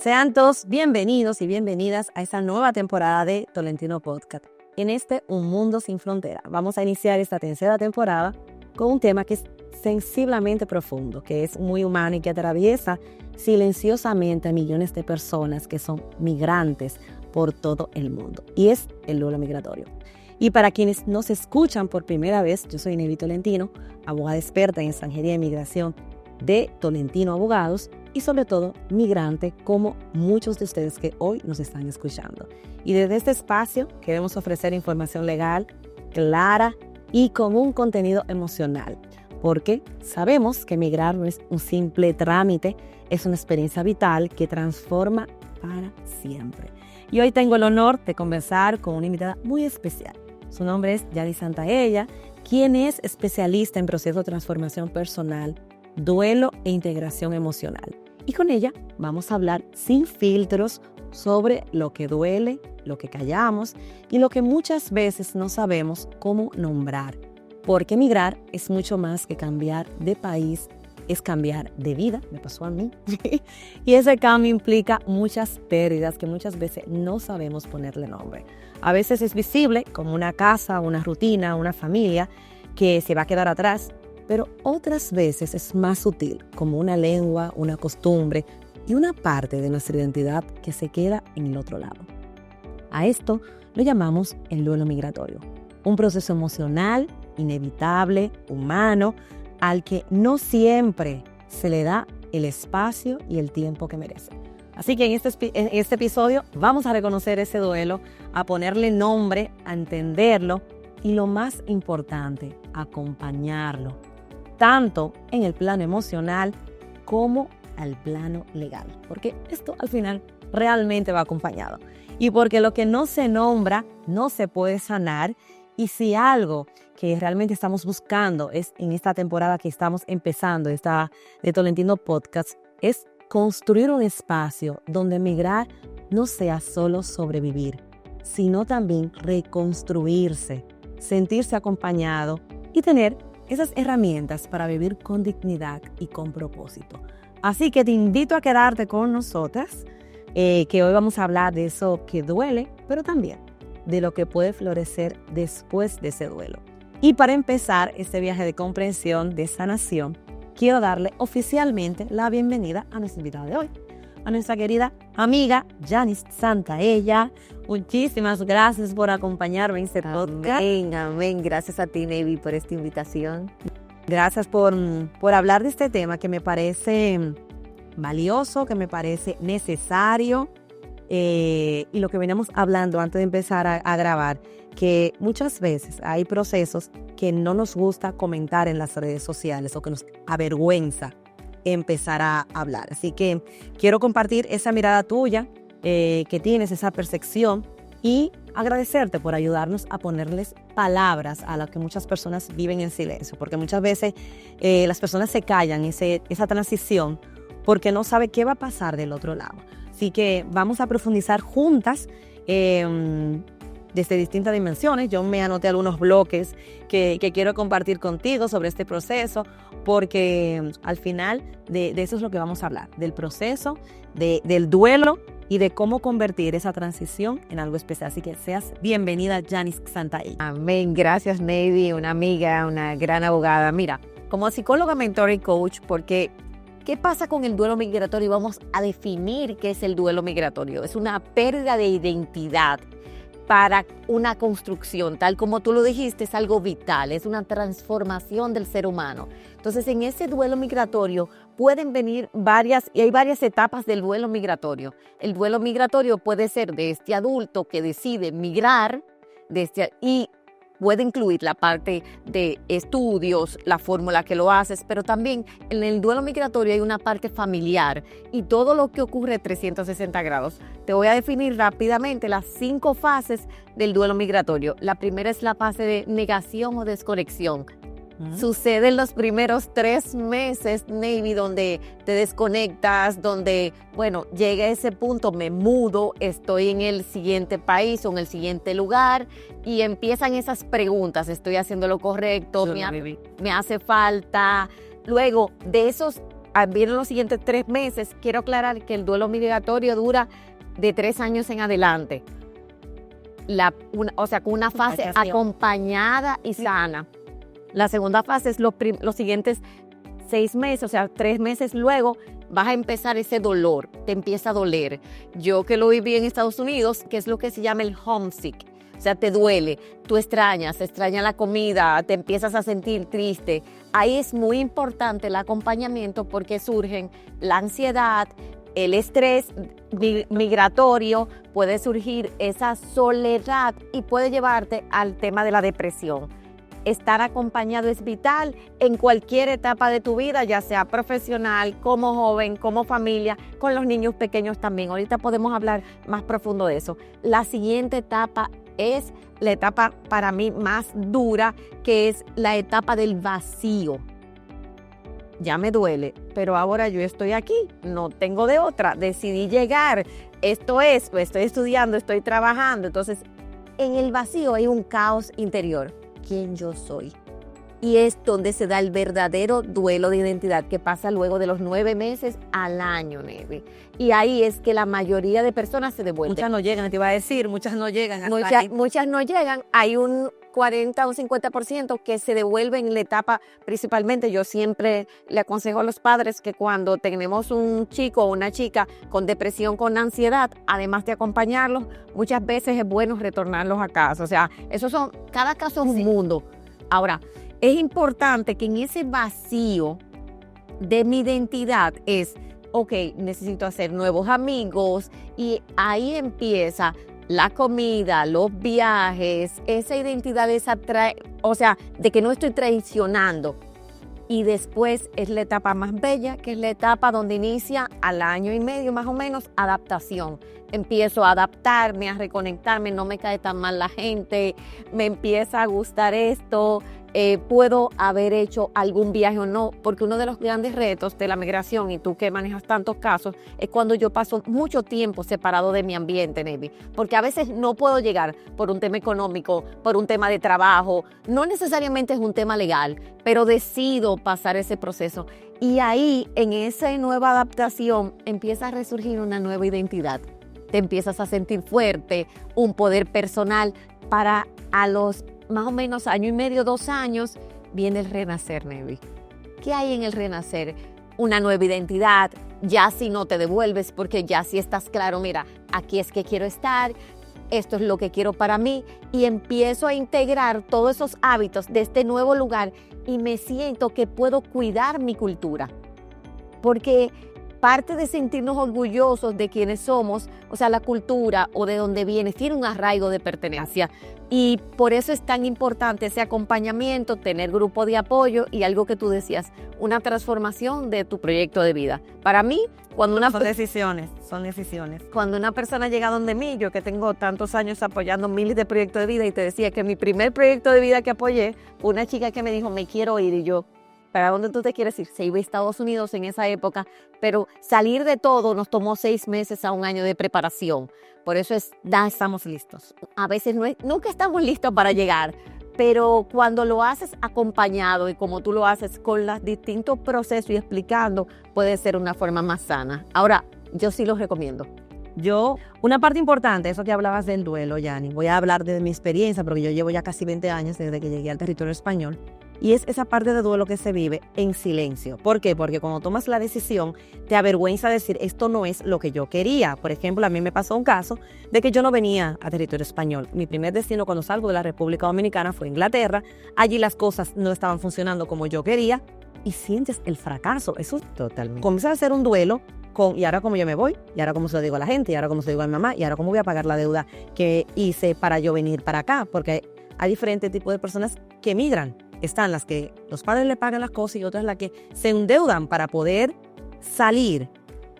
Sean todos bienvenidos y bienvenidas a esta nueva temporada de Tolentino Podcast. En Un Mundo Sin Frontera, vamos a iniciar esta tercera temporada con un tema que es sensiblemente profundo, que es muy humano y que atraviesa silenciosamente a millones de personas que son migrantes por todo el mundo. Y es el duelo migratorio. Y para quienes nos escuchan por primera vez, yo soy Neivi Tolentino, abogada experta en extranjería e inmigración de Tolentino Abogados y sobre todo migrante como muchos de ustedes que hoy nos están escuchando. Y desde este espacio queremos ofrecer información legal, clara y con un contenido emocional, porque sabemos que migrar no es un simple trámite, es una experiencia vital que transforma para siempre. Y hoy tengo el honor de conversar con una invitada muy especial. Su nombre es Yanis Santaella, quien es especialista en proceso de transformación personal, duelo e integración emocional. Y con ella vamos a hablar sin filtros sobre lo que duele, lo que callamos y lo que muchas veces no sabemos cómo nombrar. Porque migrar es mucho más que cambiar de país, es cambiar de vida, me pasó a mí. Y ese cambio implica muchas pérdidas que muchas veces no sabemos ponerle nombre. A veces es visible como una casa, una rutina, una familia que se va a quedar atrás, pero otras veces es más sutil, como una lengua, una costumbre y una parte de nuestra identidad que se queda en el otro lado. A esto lo llamamos el duelo migratorio, un proceso emocional, inevitable, humano, al que no siempre se le da el espacio y el tiempo que merece. Así que en este episodio vamos a reconocer ese duelo, a ponerle nombre, a entenderlo y lo más importante, acompañarlo, tanto en el plano emocional como al plano legal, porque esto al final realmente va acompañado. Y porque lo que no se nombra no se puede sanar, y si algo que realmente estamos buscando es en esta temporada que estamos empezando, esta de Tolentino Podcast, es construir un espacio donde migrar no sea solo sobrevivir, sino también reconstruirse, sentirse acompañado y tener esas herramientas para vivir con dignidad y con propósito. Así que te invito a quedarte con nosotras, que hoy vamos a hablar de eso que duele, pero también de lo que puede florecer después de ese duelo. Y para empezar este viaje de comprensión, de sanación, quiero darle oficialmente la bienvenida a nuestra invitada de hoy, a nuestra querida amiga Yanis Santaella. Muchísimas gracias por acompañarme en este podcast. Amén. Gracias a ti, Neivi, por esta invitación. Gracias por hablar de este tema que me parece valioso, que me parece necesario. Y lo que veníamos hablando antes de empezar a grabar, que muchas veces hay procesos que no nos gusta comentar en las redes sociales o que nos avergüenza empezar a hablar. Así que quiero compartir esa mirada tuya, que tienes esa percepción, y agradecerte por ayudarnos a ponerles palabras a lo que muchas personas viven en silencio, porque muchas veces las personas se callan esa transición porque no sabe qué va a pasar del otro lado. Así que vamos a profundizar juntas desde distintas dimensiones. Yo me anoté algunos bloques que quiero compartir contigo sobre este proceso, porque al final de eso es lo que vamos a hablar, del proceso, del duelo y de cómo convertir esa transición en algo especial. Así que seas bienvenida, Yanis Santaella. Amén. Gracias, Neivi, una amiga, una gran abogada. Mira, como psicóloga, mentor y coach, porque ¿qué pasa con el duelo migratorio? Vamos a definir qué es el duelo migratorio. Es una pérdida de identidad para una construcción, tal como tú lo dijiste, es algo vital, es una transformación del ser humano. Entonces, en ese duelo migratorio pueden venir hay varias etapas del duelo migratorio. El duelo migratorio puede ser de este adulto que decide migrar, y puede incluir la parte de estudios, la fórmula que lo haces, pero también en el duelo migratorio hay una parte familiar y todo lo que ocurre 360 grados. Te voy a definir rápidamente las 5 fases del duelo migratorio. La primera es la fase de negación o desconexión. Sucede en los primeros 3 meses, Neivi, donde te desconectas, donde, llega ese punto, me mudo, estoy en el siguiente país o en el siguiente lugar, y empiezan esas preguntas, ¿estoy haciendo lo correcto? ¿Me hace falta? Luego de esos vienen los siguientes 3 meses, quiero aclarar que el duelo migratorio dura de 3 años en adelante. O sea, con una fase acompañada y sana. La segunda fase es los siguientes 6 meses, o sea, 3 meses luego vas a empezar ese dolor, te empieza a doler. Yo que lo viví en Estados Unidos, que es lo que se llama el homesick, o sea, te duele, tú extrañas la comida, te empiezas a sentir triste. Ahí es muy importante el acompañamiento porque surgen la ansiedad, el estrés migratorio, puede surgir esa soledad y puede llevarte al tema de la depresión. Estar acompañado es vital en cualquier etapa de tu vida, ya sea profesional, como joven, como familia, con los niños pequeños también. Ahorita podemos hablar más profundo de eso. La siguiente etapa es la etapa para mí más dura, que es la etapa del vacío. Ya me duele, pero ahora yo estoy aquí, no tengo de otra, decidí llegar, esto es, pues estoy estudiando, estoy trabajando, entonces en el vacío hay un caos interior, ¿quién yo soy? Y es donde se da el verdadero duelo de identidad que pasa luego de los 9 meses al año, Navy. Y ahí es que la mayoría de personas se devuelven. Muchas no llegan, te iba a decir, muchas no llegan. Muchas no llegan, hay un 40 o un 50% que se devuelven en la etapa, principalmente yo siempre le aconsejo a los padres que cuando tenemos un chico o una chica con depresión, con ansiedad, además de acompañarlos, muchas veces es bueno retornarlos a casa. O sea, cada caso es un mundo. Ahora, es importante que en ese vacío de mi identidad necesito hacer nuevos amigos y ahí empieza la comida, los viajes, esa identidad, de que no estoy traicionando. Y después es la etapa más bella, que es la etapa donde inicia al año y medio más o menos adaptación. Empiezo a adaptarme, a reconectarme, no me cae tan mal la gente, me empieza a gustar esto, puedo haber hecho algún viaje o no, porque uno de los grandes retos de la migración, y tú que manejas tantos casos, es cuando yo paso mucho tiempo separado de mi ambiente, Navy, porque a veces no puedo llegar por un tema económico, por un tema de trabajo, no necesariamente es un tema legal, pero decido pasar ese proceso. Y ahí, en esa nueva adaptación, empieza a resurgir una nueva identidad. Te empiezas a sentir fuerte, un poder personal. Para a los más o menos año y medio, 2 años, viene el renacer, Navy. ¿Qué hay en el renacer? Una nueva identidad, ya si no te devuelves, porque ya si estás claro, mira, aquí es que quiero estar, esto es lo que quiero para mí, y empiezo a integrar todos esos hábitos de este nuevo lugar y me siento que puedo cuidar mi cultura. Porque parte de sentirnos orgullosos de quienes somos, o sea, la cultura o de donde vienes, tiene un arraigo de pertenencia. Y por eso es tan importante ese acompañamiento, tener grupo de apoyo y algo que tú decías, una transformación de tu proyecto de vida. Para mí, son decisiones. Cuando una persona llega donde mí, yo que tengo tantos años apoyando miles de proyectos de vida y te decía que mi primer proyecto de vida que apoyé fue una chica que me dijo, me quiero ir, y yo, ¿para dónde tú te quieres ir? Se iba a Estados Unidos en esa época, pero salir de todo nos tomó 6 meses a 1 año de preparación. Por eso ya estamos listos. A veces nunca estamos listos para llegar, pero cuando lo haces acompañado y como tú lo haces con los distintos procesos y explicando, puede ser una forma más sana. Ahora, yo sí los recomiendo. Una parte importante, eso que hablabas del duelo, Yani, voy a hablar de mi experiencia, porque yo llevo ya casi 20 años desde que llegué al territorio español, y es esa parte de duelo que se vive en silencio. ¿Por qué? Porque cuando tomas la decisión, te avergüenza decir, esto no es lo que yo quería. Por ejemplo, a mí me pasó un caso de que yo no venía a territorio español. Mi primer destino cuando salgo de la República Dominicana fue Inglaterra. Allí las cosas no estaban funcionando como yo quería y sientes el fracaso. Eso totalmente. Comienzas a hacer un duelo y ahora cómo yo me voy, y ahora cómo se lo digo a la gente, y ahora cómo se lo digo a mi mamá, y ahora cómo voy a pagar la deuda que hice para yo venir para acá, porque hay diferentes tipos de personas que emigran. Están las que los padres le pagan las cosas y otras las que se endeudan para poder salir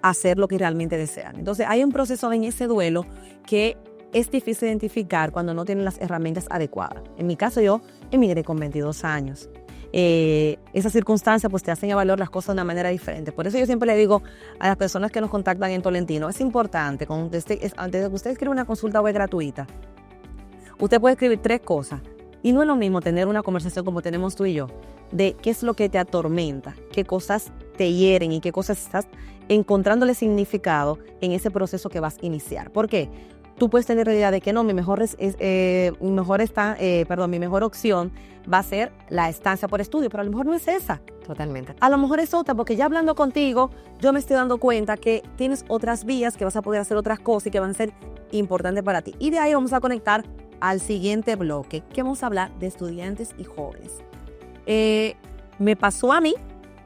a hacer lo que realmente desean. Entonces hay un proceso en ese duelo que es difícil identificar cuando no tienen las herramientas adecuadas. En mi caso yo emigré con 22 años. Esas circunstancias pues te hacen evaluar las cosas de una manera diferente. Por eso yo siempre le digo a las personas que nos contactan en Tolentino, es importante, antes de que usted escriba una consulta web gratuita, usted puede escribir 3 cosas. Y no es lo mismo tener una conversación como tenemos tú y yo, de qué es lo que te atormenta, qué cosas te hieren y qué cosas estás encontrándole significado en ese proceso que vas a iniciar. ¿Por qué? Tú puedes tener la idea de que no, mi mejor opción va a ser la estancia por estudio, pero a lo mejor no es esa. Totalmente. A lo mejor es otra, porque ya hablando contigo, yo me estoy dando cuenta que tienes otras vías, que vas a poder hacer otras cosas y que van a ser importantes para ti. Y de ahí vamos a conectar al siguiente bloque, que vamos a hablar de estudiantes y jóvenes. Me pasó a mí,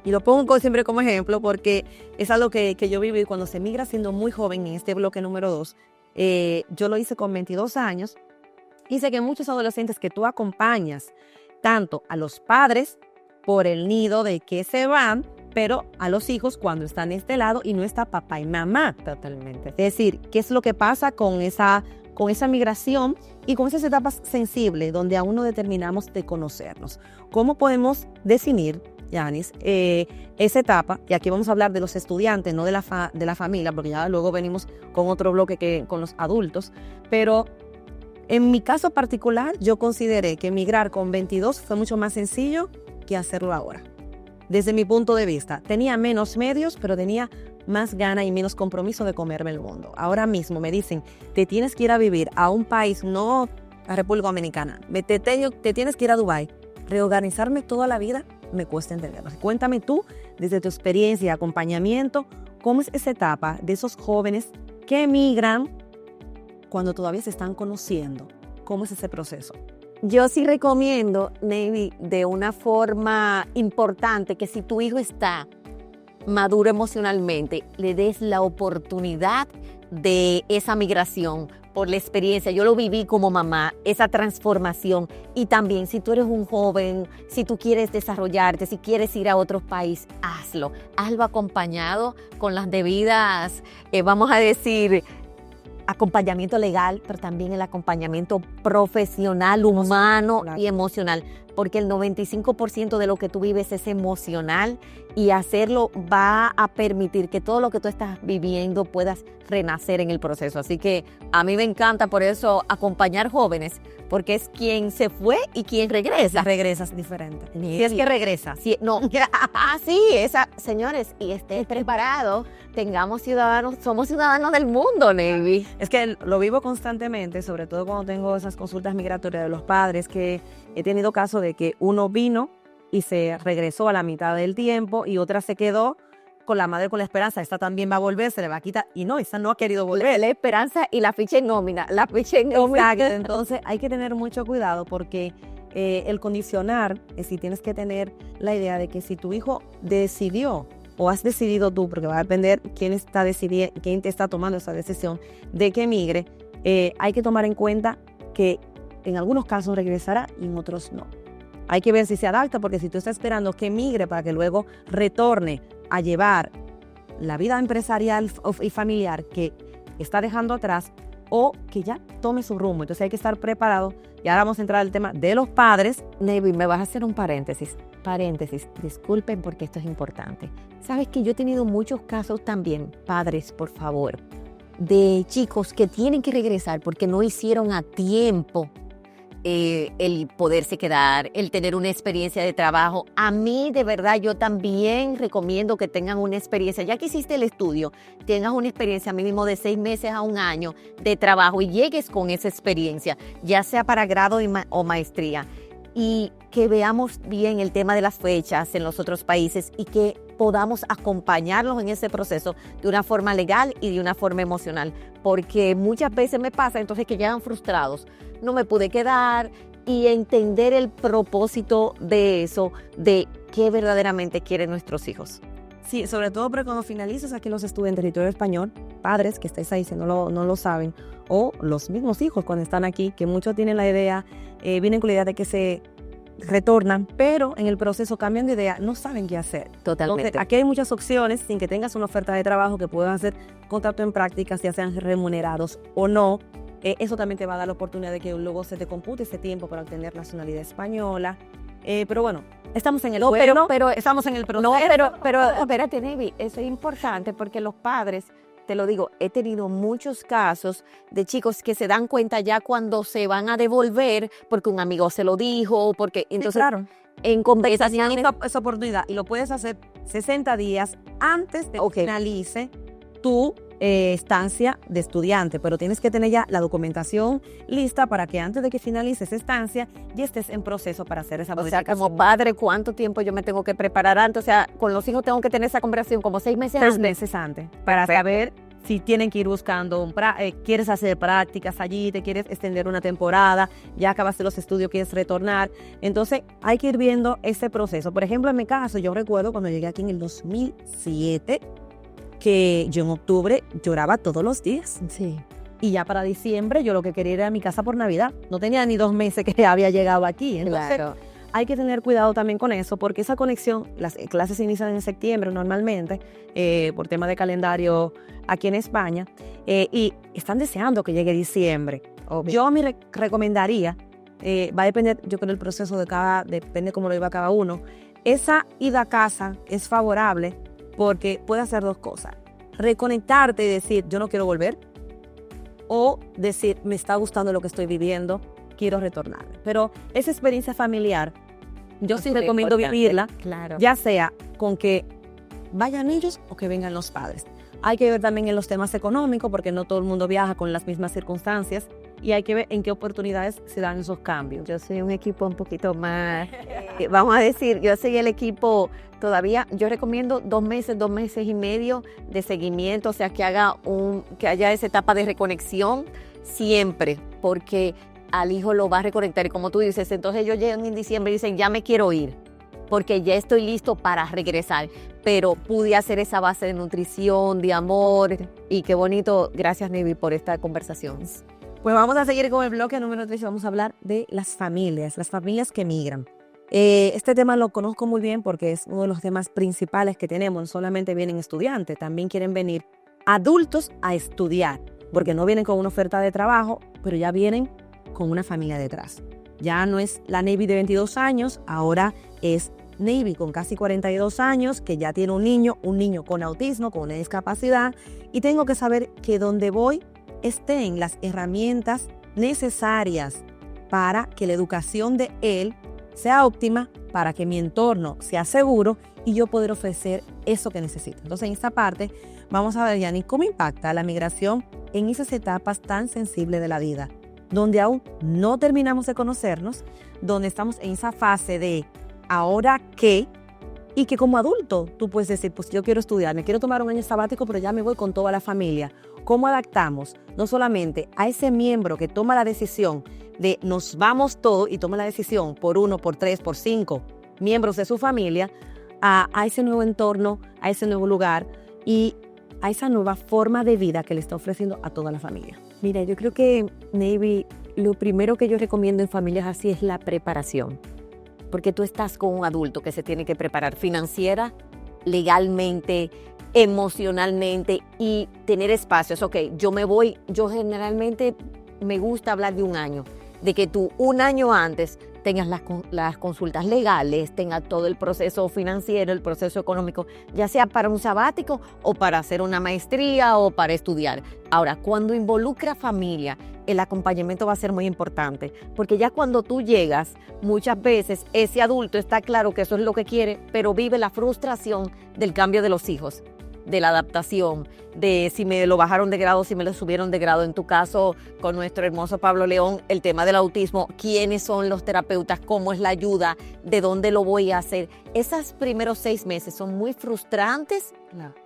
y lo pongo siempre como ejemplo, porque es algo que yo viví cuando se migra siendo muy joven en este bloque número 2. Yo lo hice con 22 años y sé que muchos adolescentes que tú acompañas, tanto a los padres por el nido de que se van, pero a los hijos cuando están de este lado y no está papá y mamá. Totalmente. Es decir, ¿qué es lo que pasa con esa migración y con esas etapas sensibles donde aún no determinamos de conocernos? ¿Cómo podemos definir, Yanis, esa etapa? Y aquí vamos a hablar de los estudiantes, no de la familia, porque ya luego venimos con otro bloque que con los adultos. Pero en mi caso particular, yo consideré que emigrar con 22 fue mucho más sencillo que hacerlo ahora. Desde mi punto de vista, tenía menos medios, pero tenía más ganas y menos compromiso de comerme el mundo. Ahora mismo me dicen, te tienes que ir a vivir a un país, no a República Dominicana, te tienes que ir a Dubái. Reorganizarme toda la vida me cuesta entenderlo. Cuéntame tú, desde tu experiencia y acompañamiento, ¿cómo es esa etapa de esos jóvenes que emigran cuando todavía se están conociendo? ¿Cómo es ese proceso? Yo sí recomiendo, Navy, de una forma importante, que si tu hijo está maduro emocionalmente, le des la oportunidad de esa migración por la experiencia. Yo lo viví como mamá, esa transformación. Y también, si tú eres un joven, si tú quieres desarrollarte, si quieres ir a otro país, hazlo. Hazlo acompañado con las debidas, vamos a decir, acompañamiento legal, pero también el acompañamiento profesional, humano y emocional, porque el 95% de lo que tú vives es emocional y hacerlo va a permitir que todo lo que tú estás viviendo puedas renacer en el proceso. Así que a mí me encanta por eso acompañar jóvenes, porque es quien se fue y quien regresa. Regresas diferente. Si es que regresa. Sí, señores, y estés preparado, somos ciudadanos del mundo, Navy. Es que lo vivo constantemente, sobre todo cuando tengo esas consultas migratorias de los padres, que he tenido casos de que uno vino y se regresó a la mitad del tiempo y otra se quedó con la madre con la esperanza, esta también va a volver, se le va a quitar, y no, esta no ha querido volver. La esperanza y la ficha en nómina, Exacto, entonces hay que tener mucho cuidado porque el condicionar, si tienes que tener la idea de que si tu hijo decidió o has decidido tú, porque va a depender quién te está tomando esa decisión de que emigre, hay que tomar en cuenta que en algunos casos regresará y en otros no. Hay que ver si se adapta, porque si tú estás esperando que emigre para que luego retorne a llevar la vida empresarial y familiar que está dejando atrás, o que ya tome su rumbo. Entonces hay que estar preparado. Y ahora vamos a entrar al tema de los padres. Navy, me vas a hacer un paréntesis, disculpen porque esto es importante. Sabes que yo he tenido muchos casos también, padres, por favor, de chicos que tienen que regresar porque no hicieron a tiempo el poderse quedar, el tener una experiencia de trabajo. A mí, de verdad, yo también recomiendo que tengan una experiencia, ya que hiciste el estudio, tengas una experiencia mínimo de 6 meses a 1 año de trabajo y llegues con esa experiencia, ya sea para grado o maestría, y que veamos bien el tema de las fechas en los otros países y que podamos acompañarlos en ese proceso de una forma legal y de una forma emocional, porque muchas veces me pasa entonces que llegan frustrados, no me pude quedar, y entender el propósito de eso, de qué verdaderamente quieren nuestros hijos. Sí, sobre todo porque cuando finalizas aquí los estudios en territorio español, padres que estáis ahí si no lo saben, o los mismos hijos cuando están aquí, que muchos tienen la idea, vienen con la idea de que se retornan, pero en el proceso cambian de idea, no saben qué hacer. Totalmente. Entonces, aquí hay muchas opciones sin que tengas una oferta de trabajo que puedan hacer contrato en prácticas, ya sean remunerados o no. Eso también te va a dar la oportunidad de que luego se te compute ese tiempo para obtener nacionalidad española. Pero bueno, estamos en el estamos en el proceso. No, pero espérate, Navy, eso es importante porque los padres, te lo digo, he tenido muchos casos de chicos que se dan cuenta ya cuando se van a devolver porque un amigo se lo dijo, porque entonces sí, claro. en conversación. Esa oportunidad y lo puedes hacer 60 días antes de que finalice tu estancia de estudiante, pero tienes que tener ya la documentación lista para que antes de que finalice esa estancia ya estés en proceso para hacer esa modificación. O sea, como padre, ¿cuánto tiempo yo me tengo que preparar antes? O sea, con los hijos tengo que tener esa conversación como 6 meses antes. 6 meses antes, para saber si tienen que ir buscando, quieres hacer prácticas allí, te quieres extender una temporada, ya acabaste los estudios, quieres retornar. Entonces, hay que ir viendo ese proceso. Por ejemplo, en mi caso, yo recuerdo cuando llegué aquí en el 2007, que yo en octubre lloraba todos los días. Sí. Y ya para diciembre yo lo que quería era mi casa por Navidad. No tenía ni 2 meses que había llegado aquí. Entonces, Claro. hay que tener cuidado también con eso, porque esa conexión, las clases se inician en septiembre normalmente, por tema de calendario aquí en España, y están deseando que llegue diciembre. Obvio. Yo me recomendaría, va a depender, yo creo, del proceso depende cómo lo lleva cada uno. Esa ida a casa es favorable porque puede hacer 2 cosas. Reconectarte y decir, yo no quiero volver, o decir, me está gustando lo que estoy viviendo, quiero retornarme. Pero esa experiencia familiar, yo sí recomiendo vivirla, Claro. ya sea con que vayan ellos o que vengan los padres. Hay que ver también en los temas económicos, porque no todo el mundo viaja con las mismas circunstancias, y hay que ver en qué oportunidades se dan esos cambios. Yo soy un equipo un poquito más, vamos a decir, yo soy el equipo todavía, yo recomiendo 2 meses, 2 meses y medio de seguimiento, o sea, que haya esa etapa de reconexión siempre, porque al hijo lo va a reconectar y como tú dices, entonces ellos llegan en diciembre y dicen, ya me quiero ir, porque ya estoy listo para regresar, pero pude hacer esa base de nutrición, de amor, y qué bonito, gracias Navy por esta conversación. Pues vamos a seguir con el bloque número 3 y vamos a hablar de las familias que migran. Este tema lo conozco muy bien porque es uno de los temas principales que tenemos. No solamente vienen estudiantes, también quieren venir adultos a estudiar, porque no vienen con una oferta de trabajo, pero ya vienen con una familia detrás. Ya no es la Navy de 22 años, ahora es Navy con casi 42 años, que ya tiene un niño con autismo, con una discapacidad, y tengo que saber que donde voy estén las herramientas necesarias para que la educación de él sea óptima, para que mi entorno sea seguro y yo poder ofrecer eso que necesito. Entonces, en esta parte vamos a ver, Yanni, cómo impacta la migración en esas etapas tan sensibles de la vida, donde aún no terminamos de conocernos, donde estamos en esa fase de ¿ahora qué? Y que como adulto tú puedes decir, pues yo quiero estudiar, me quiero tomar un año sabático, pero ya me voy con toda la familia. ¿Cómo adaptamos no solamente a ese miembro que toma la decisión de nos vamos todos y toma la decisión por 1, por 3, por 5 miembros de su familia, a ese nuevo entorno, a ese nuevo lugar y a esa nueva forma de vida que le está ofreciendo a toda la familia? Mira, yo creo que, Navy, lo primero que yo recomiendo en familias así es la preparación. Porque tú estás con un adulto que se tiene que preparar financiera, legalmente, emocionalmente y tener espacios. Ok, yo generalmente me gusta hablar de un año, de que tú un año antes tengas las consultas legales, tengas todo el proceso financiero, el proceso económico, ya sea para un sabático o para hacer una maestría o para estudiar. Ahora, cuando involucra familia, el acompañamiento va a ser muy importante, porque ya cuando tú llegas, muchas veces ese adulto está claro que eso es lo que quiere, pero vive la frustración del cambio de los hijos, de la adaptación, de si me lo bajaron de grado, si me lo subieron de grado. En tu caso, con nuestro hermoso Pablo León, el tema del autismo, quiénes son los terapeutas, cómo es la ayuda, de dónde lo voy a hacer. Esos primeros 6 meses son muy frustrantes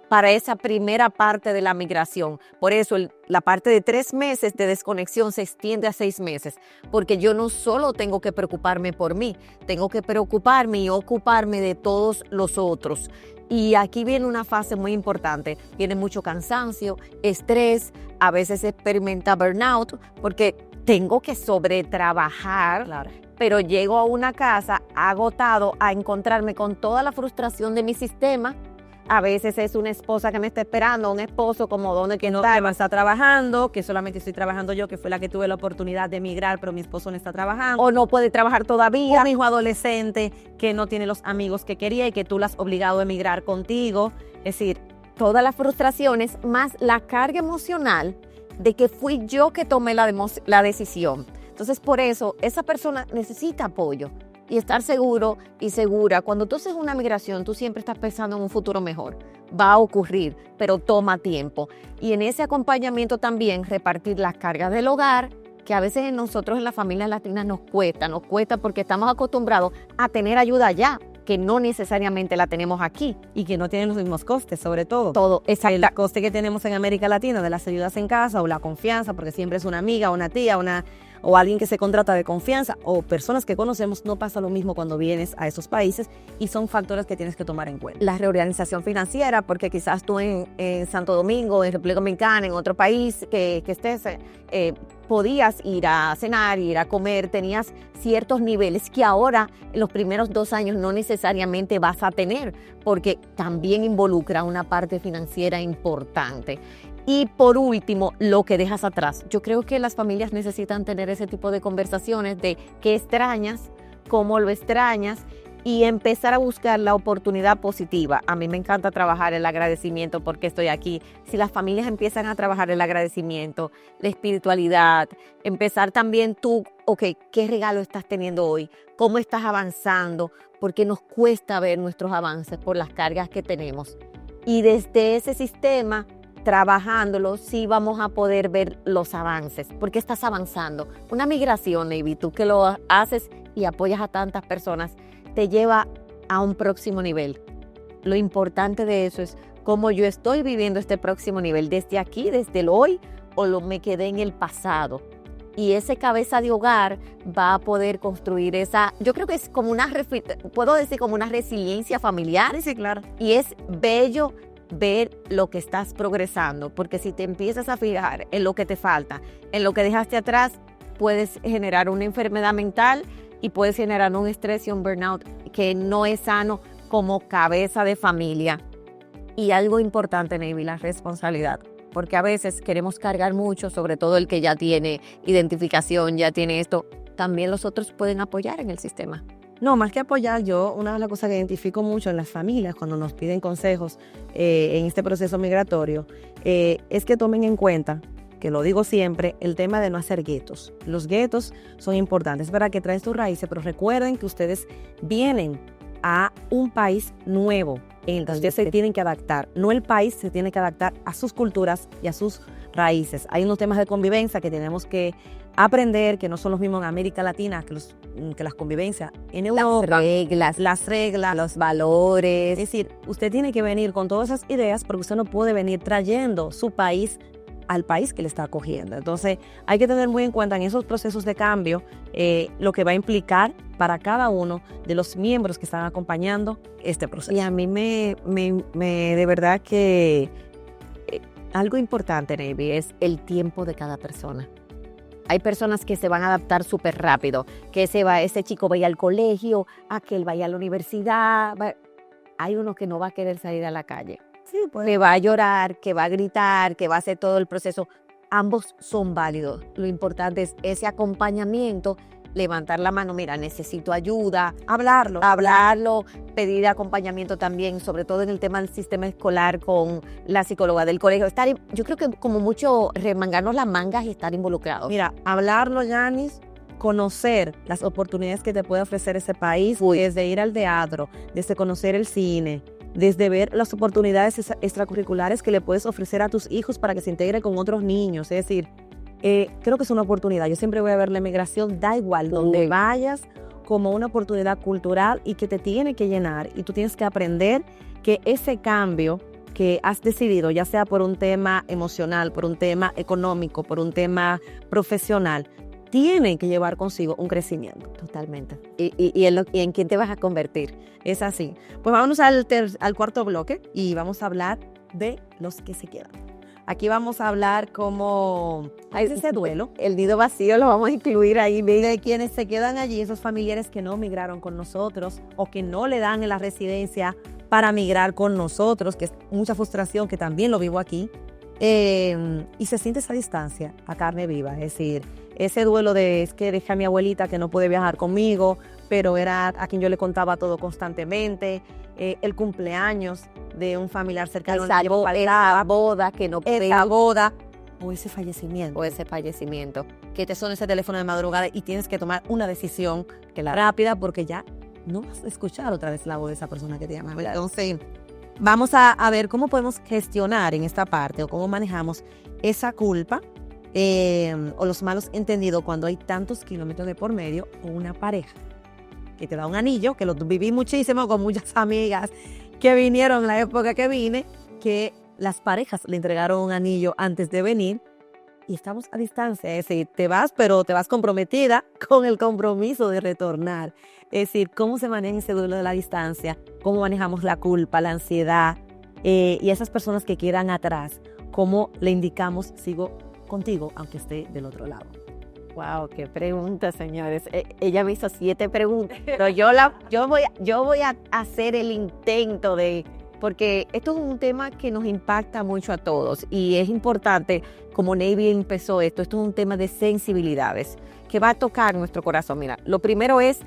para esa primera parte de la migración. Por eso la parte de 3 meses de desconexión se extiende a 6 meses, porque yo no solo tengo que preocuparme por mí, tengo que preocuparme y ocuparme de todos los otros. Y aquí viene una fase muy importante, viene mucho cansancio, estrés, a veces se experimenta burnout, porque tengo que sobretrabajar, Claro. pero llego a una casa agotado a encontrarme con toda la frustración de mi sistema. A veces es una esposa que me está esperando, un esposo como donde Que no está trabajando, que solamente estoy trabajando yo, que fue la que tuve la oportunidad de emigrar, pero mi esposo no está trabajando. o no puede trabajar todavía. Un hijo adolescente que no tiene los amigos que quería y que tú lo has obligado a emigrar contigo. Es decir, Todas las frustraciones más la carga emocional de que fui yo que tomé la decisión. Entonces, por eso, esa persona necesita apoyo. y estar seguro y segura. Cuando tú haces una migración, tú siempre estás pensando en un futuro mejor. Va a ocurrir, pero toma tiempo. Y en ese acompañamiento también repartir las cargas del hogar, que a veces nosotros en las familias latinas nos cuesta porque estamos acostumbrados a tener ayuda allá, que no necesariamente la tenemos aquí. Y que no tienen los mismos costes, sobre todo. Todo, exacto. El coste que tenemos en América Latina de las ayudas en casa o la confianza, porque siempre es una amiga, una tía, o alguien que se contrata de confianza, o personas que conocemos, no pasa lo mismo cuando vienes a esos países y son factores que tienes que tomar en cuenta. La reorganización financiera, porque quizás tú en Santo Domingo, en República Dominicana, en otro país que estés, podías ir a cenar, ir a comer, tenías ciertos niveles que ahora en los primeros 2 años no necesariamente vas a tener, porque también involucra una parte financiera importante. Y por último, lo que dejas atrás. Yo creo que las familias necesitan tener ese tipo de conversaciones de qué extrañas, cómo lo extrañas y empezar a buscar la oportunidad positiva. A mí me encanta trabajar el agradecimiento porque estoy aquí. Si las familias empiezan a trabajar el agradecimiento, la espiritualidad, empezar también tú, ok, ¿qué regalo estás teniendo hoy? ¿Cómo estás avanzando? Porque nos cuesta ver nuestros avances por las cargas que tenemos. Y desde ese sistema, trabajándolo, sí vamos a poder ver los avances, porque estás avanzando. Una migración, Navy, tú que lo haces y apoyas a tantas personas, te lleva a un próximo nivel. Lo importante de eso es cómo yo estoy viviendo este próximo nivel, desde aquí, desde el hoy, o me quedé en el pasado. Y ese cabeza de hogar va a poder construir esa, yo creo que es como puedo decir como una resiliencia familiar. Sí, claro. Y es bello ver lo que estás progresando, porque si te empiezas a fijar en lo que te falta, en lo que dejaste atrás, puedes generar una enfermedad mental y puedes generar un estrés y un burnout que no es sano como cabeza de familia. Y algo importante, Navy, la responsabilidad, porque a veces queremos cargar mucho, sobre todo el que ya tiene identificación, ya tiene esto, también los otros pueden apoyar en el sistema. No, más que apoyar, una de las cosas que identifico mucho en las familias cuando nos piden consejos en este proceso migratorio es que tomen en cuenta, que lo digo siempre, el tema de no hacer guetos. Los guetos son importantes para que traes tus raíces, pero recuerden que ustedes vienen a un país nuevo en el que ustedes se tienen que adaptar. No el país se tiene que adaptar a sus culturas y a sus raíces. Hay unos temas de convivencia que tenemos que aprender, que no son los mismos en América Latina que las convivencias en Europa. Las reglas, los valores. Es decir, usted tiene que venir con todas esas ideas porque usted no puede venir trayendo su país al país que le está acogiendo. Entonces, hay que tener muy en cuenta en esos procesos de cambio lo que va a implicar para cada uno de los miembros que están acompañando este proceso. Y a mí me de verdad que algo importante, Navy, es el tiempo de cada persona. Hay personas que se van a adaptar súper rápido, que ese chico vaya al colegio, aquel vaya a la universidad. Hay uno que no va a querer salir a la calle. Sí, pues. Que va a llorar, que va a gritar, que va a hacer todo el proceso. Ambos son válidos. Lo importante es ese acompañamiento, levantar la mano, mira, necesito ayuda, hablarlo, pedir acompañamiento también, sobre todo en el tema del sistema escolar con la psicóloga del colegio. Yo creo que como mucho remangarnos las mangas y estar involucrados. Mira, hablarlo, Yanis, conocer las oportunidades que te puede ofrecer ese país, desde ir al teatro, desde conocer el cine, desde ver las oportunidades extracurriculares que le puedes ofrecer a tus hijos para que se integren con otros niños. Es decir, creo que es una oportunidad. Yo siempre voy a ver la migración, da igual donde vayas, como una oportunidad cultural y que te tiene que llenar. Y tú tienes que aprender que ese cambio que has decidido, ya sea por un tema emocional, por un tema económico, por un tema profesional, tiene que llevar consigo un crecimiento. Totalmente. ¿Y en quién te vas a convertir? Es así. Pues vámonos al cuarto bloque y vamos a hablar de los que se quedan. Aquí vamos a hablar cómo hay ese duelo. El nido vacío lo vamos a incluir ahí. De quienes se quedan allí, esos familiares que no migraron con nosotros o que no le dan en la residencia para migrar con nosotros, que es mucha frustración, que también lo vivo aquí. Y se siente esa distancia a carne viva. Es decir, ese duelo es que dejé a mi abuelita que no puede viajar conmigo, pero era a quien yo le contaba todo constantemente. El cumpleaños de un familiar cercano. Esa boda que no esa boda, o ese fallecimiento. O ese fallecimiento, que te suena ese teléfono de madrugada y tienes que tomar una decisión que la rápida porque ya no vas a escuchar otra vez la voz de esa persona que te llama. Entonces, vamos a ver cómo podemos gestionar en esta parte o cómo manejamos esa culpa o los malos entendidos cuando hay tantos kilómetros de por medio o una pareja que te da un anillo, que lo viví muchísimo con muchas amigas que vinieron en la época que vine, que las parejas le entregaron un anillo antes de venir y estamos a distancia. Es decir, te vas, pero te vas comprometida con el compromiso de retornar. Es decir, cómo se maneja ese duelo de la distancia, cómo manejamos la culpa, la ansiedad y esas personas que quedan atrás, cómo le indicamos sigo contigo aunque esté del otro lado. Wow, qué preguntas, señores. Ella me hizo 7 preguntas, pero yo voy a hacer el intento porque esto es un tema que nos impacta mucho a todos y es importante, como Navy empezó esto es un tema de sensibilidades que va a tocar nuestro corazón. Mira, lo primero es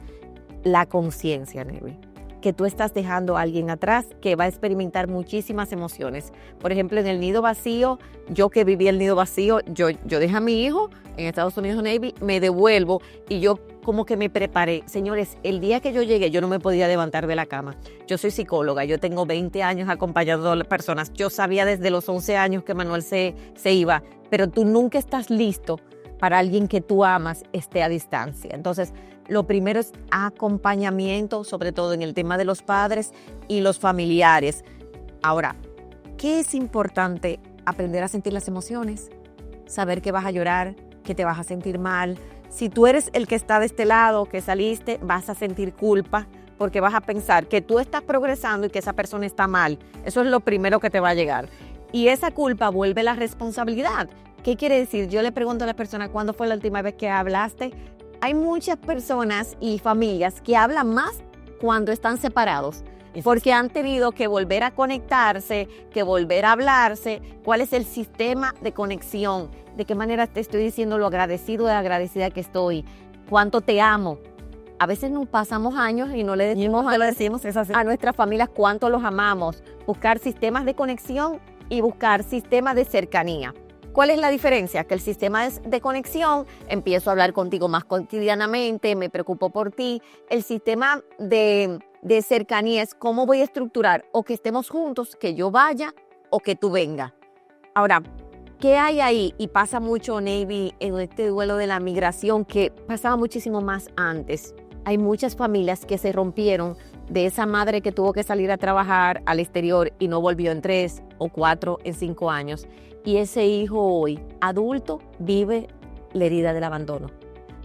la conciencia, Navy, que tú estás dejando a alguien atrás que va a experimentar muchísimas emociones. Por ejemplo, en el nido vacío, yo que viví el nido vacío, yo dejé a mi hijo en Estados Unidos, Navy, me devuelvo y yo como que me preparé. Señores, el día que yo llegué, yo no me podía levantar de la cama. Yo soy psicóloga, yo tengo 20 años acompañando a las personas. Yo sabía desde los 11 años que Manuel se iba, pero tú nunca estás listo para alguien que tú amas esté a distancia. Entonces, lo primero es acompañamiento, sobre todo en el tema de los padres y los familiares. Ahora, ¿qué es importante? Aprender a sentir las emociones, saber que vas a llorar, que te vas a sentir mal. Si tú eres el que está de este lado, que saliste, vas a sentir culpa porque vas a pensar que tú estás progresando y que esa persona está mal. Eso es lo primero que te va a llegar. Y esa culpa vuelve la responsabilidad. ¿Qué quiere decir? Yo le pregunto a la persona, ¿cuándo fue la última vez que hablaste? Hay muchas personas y familias que hablan más cuando están separados, porque han tenido que volver a conectarse, que volver a hablarse. ¿Cuál es el sistema de conexión? ¿De qué manera te estoy diciendo lo agradecido o agradecida que estoy? ¿Cuánto te amo? A veces nos pasamos años y no le decimos a nuestras familias cuánto los amamos. Buscar sistemas de conexión y buscar sistemas de cercanía. ¿Cuál es la diferencia? Que el sistema de conexión, empiezo a hablar contigo más cotidianamente, me preocupo por ti. El sistema de cercanía es cómo voy a estructurar o que estemos juntos, que yo vaya o que tú vengas. Ahora, ¿qué hay ahí? Y pasa mucho, Navy, en este duelo de la migración, que pasaba muchísimo más antes. Hay muchas familias que se rompieron de esa madre que tuvo que salir a trabajar al exterior y no volvió en 3 o 4, en 5 años. Y ese hijo hoy, adulto, vive la herida del abandono.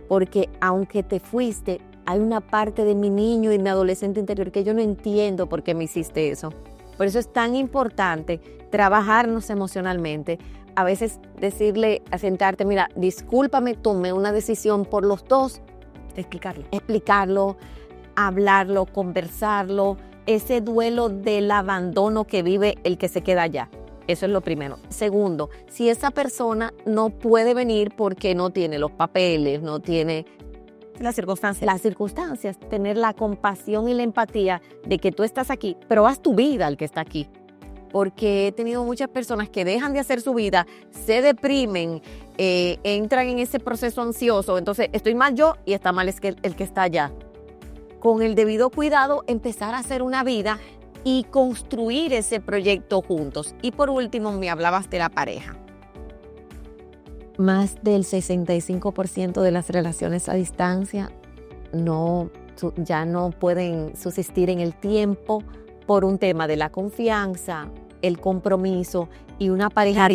Porque aunque te fuiste, hay una parte de mi niño y mi adolescente interior que yo no entiendo por qué me hiciste eso. Por eso es tan importante trabajarnos emocionalmente. A veces decirle, a sentarte, mira, discúlpame, tomé una decisión por los dos. Explicarlo, hablarlo, conversarlo. Ese duelo del abandono que vive el que se queda allá. Eso es lo primero. Segundo, si esa persona no puede venir porque no tiene los papeles, no tiene las circunstancias, tener la compasión y la empatía de que tú estás aquí, pero haz tu vida al que está aquí. Porque he tenido muchas personas que dejan de hacer su vida, se deprimen, entran en ese proceso ansioso. Entonces, estoy mal yo y está mal el que está allá. Con el debido cuidado, empezar a hacer una vida y construir ese proyecto juntos. Y por último, me hablabas de la pareja. Más del 65% de las relaciones a distancia ya no pueden subsistir en el tiempo por un tema de la confianza, el compromiso y una pareja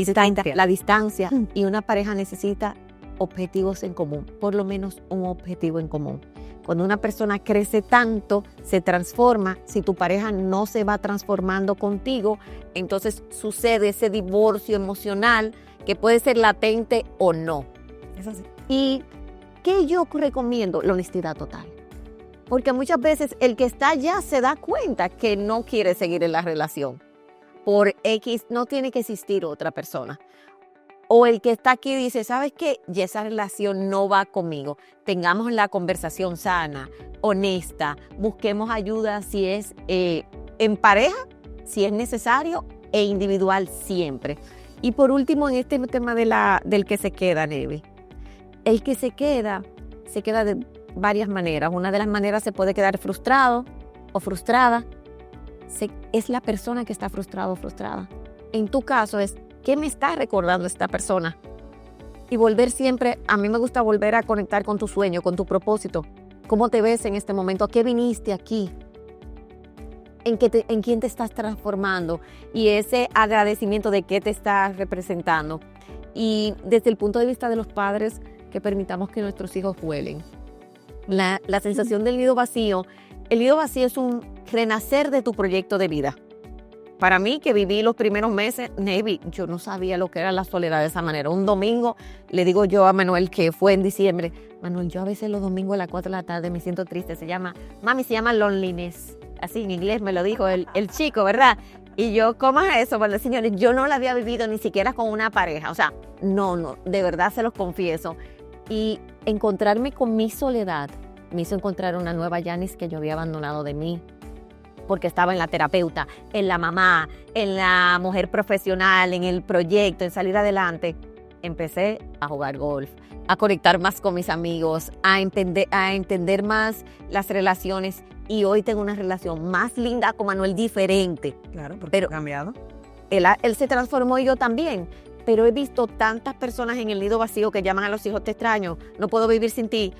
la distancia y una pareja necesita objetivos en común, por lo menos un objetivo en común. Cuando una persona crece tanto, se transforma. Si tu pareja no se va transformando contigo, entonces sucede ese divorcio emocional que puede ser latente o no. Es así. ¿Y qué yo recomiendo? La honestidad total. Porque muchas veces el que está allá se da cuenta que no quiere seguir en la relación. Por X no tiene que existir otra persona. O el que está aquí dice, ¿sabes qué? Ya esa relación no va conmigo. Tengamos la conversación sana, honesta, busquemos ayuda si es en pareja, si es necesario, e individual siempre. Y por último, en este tema del que se queda, Nevi. El que se queda de varias maneras. Una de las maneras se puede quedar frustrado o frustrada. Es la persona que está frustrado o frustrada. En tu caso es, ¿qué me está recordando esta persona? Y volver siempre, a mí me gusta volver a conectar con tu sueño, con tu propósito. ¿Cómo te ves en este momento? ¿A qué viniste aquí? ¿En quién te estás transformando? Y ese agradecimiento de qué te estás representando. Y desde el punto de vista de los padres, que permitamos que nuestros hijos vuelen. La sensación del nido vacío. El nido vacío es un renacer de tu proyecto de vida. Para mí, que viví los primeros meses, Navy, yo no sabía lo que era la soledad de esa manera. Un domingo, le digo yo a Manuel, que fue en diciembre, Manuel, yo a veces los domingos a las 4 de la tarde me siento triste. Se llama loneliness. Así en inglés me lo dijo el chico, ¿verdad? Y yo, ¿cómo es eso? Bueno, señores, yo no la había vivido ni siquiera con una pareja. O sea, no, de verdad se los confieso. Y encontrarme con mi soledad me hizo encontrar una nueva Yanis que yo había abandonado de mí. Porque estaba en la terapeuta, en la mamá, en la mujer profesional, en el proyecto, en salir adelante. Empecé a jugar golf, a conectar más con mis amigos, a entender más las relaciones. Y hoy tengo una relación más linda con Manuel, diferente. Claro, porque ha cambiado. Él se transformó y yo también. Pero he visto tantas personas en el nido vacío que llaman a los hijos, te extraño, no puedo vivir sin ti.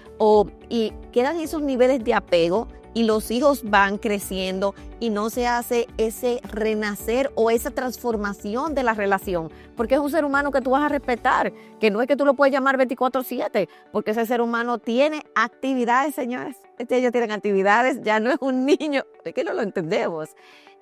Y quedan esos niveles de apego y los hijos van creciendo y no se hace ese renacer o esa transformación de la relación. Porque es un ser humano que tú vas a respetar, que no es que tú lo puedes llamar 24/7, porque ese ser humano tiene actividades, señores. Ellos tienen actividades, ya no es un niño, es que no lo entendemos.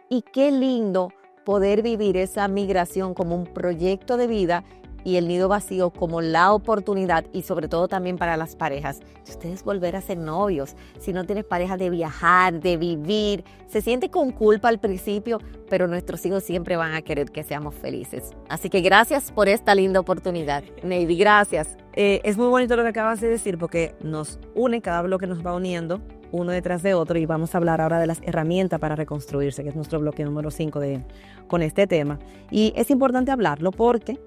Y qué lindo poder vivir esa migración como un proyecto de vida y el nido vacío como la oportunidad, y sobre todo también para las parejas, si ustedes volver a ser novios, si no tienes pareja, de viajar, de vivir. Se siente con culpa al principio, pero nuestros hijos siempre van a querer que seamos felices. Así que gracias por esta linda oportunidad, Navy, gracias. Es muy bonito lo que acabas de decir, porque nos une, cada bloque nos va uniendo uno detrás de otro, y vamos a hablar ahora de las herramientas para reconstruirse, que es nuestro bloque número 5 con este tema. Y es importante hablarlo porque